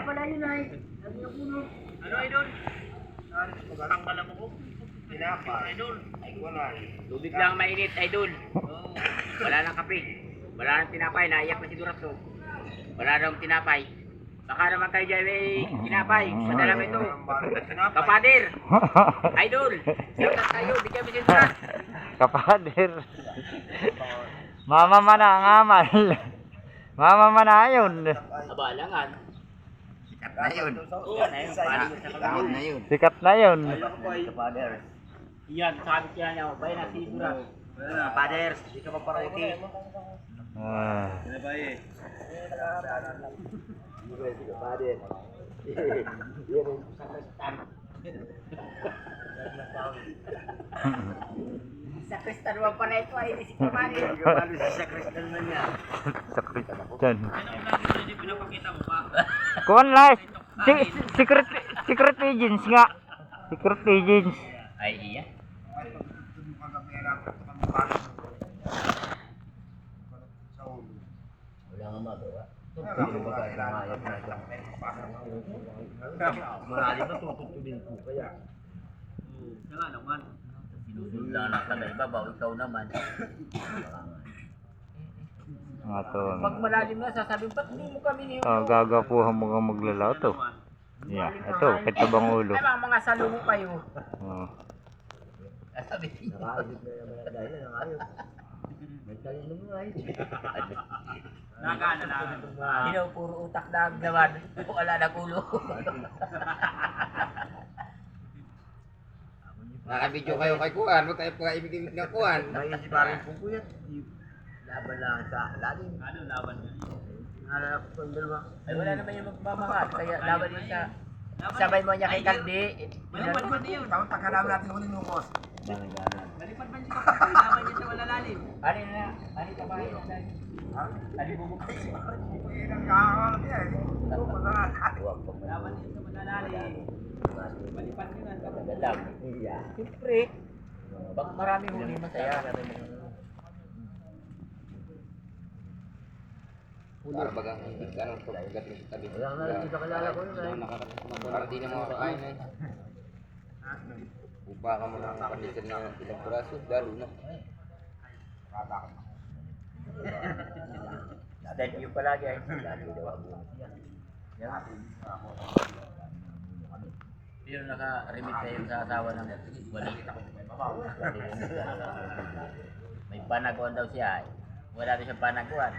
pala yun ay. Ano, idol? Ang pala mo ko. Tinapay. Idol. Ay, wala. Tubig lang mainit, idol. Wala nang kape. Wala nang tinapay. Naiyak na si Durato. Wala nang tinapay. Baka naman kayo dyan may tinapay. Padala mo ito. Kapadir. Idol. Siyakat tayo. Bigyan mo si Durat. Kapader. Mama man ang amal. Mama man ayon. Abalangan. Sikat na yun. Oo, na yun. Tawag na yun. Sikat na yun. Kapader. Yan, sabi kaya niya. Bay na si Durat. Kapadir. Hindi ka maparauti. Ah. Sa Kristal mo pa na ito ay si Kamani. Kabalo sa kristal na niya. Sakit dyan. Hindi pinapakita mo pa. Kuhan lang. Secret agents nga. Secret agents. Ay, iya. Wala nga magawa. Marami na tututulin ko kaya. Nga naman. Sinunod lang ng taga-ibabaw, ikaw naman. Nga to. Pag malalim na, sasabihin, ba't hindi mo kami niyo? Gagapuhan mo nga maglalaw to. Yeah, ito, kitabang ulo. Ay, mga salungo kayo. Oh. Sabi niya. Nakakabit na yung mga dahil na ayos. May talino mo ay. Nagana na. Hindi puro utak na ang naman. Wala na ulo. Nakabidyo kayo kay Kuan, huwag kayo pag-ibig ng Kuan. May si parang pupuyat. Laban lang sa lalim. Ano laban niya? Nalala ko yung dalawa. Ay, wala naman yung magmamahal. Kaya laban din sa... Sabay mo niya kay Kaldi. Malipad ba niyo? Tawag pagkalaman natin ulit ng boss. Malipad ba niya kapag laban niya sa wala lalim? Ano na? Ano ka ba? Ano bubukay siya? Yan ang kakakalat niya eh. Ito, masarap. Laban niya sa wala lalim. Malipad niya na. Magalang. Siyempre. Pag marami huli masaya. Para bagang ganun po pagkat ng tabi. Wala na rin sa kalala ko yun. Para di na mga kain eh. Upa ka mo ng kandisan na ilang piraso, lalo na. Thank you palagi ay. Lalo daw ang buong siya. Pero naka-remit kayo sa asawa ng balita. May panaguan daw siya. Wala rin siyang panaguan.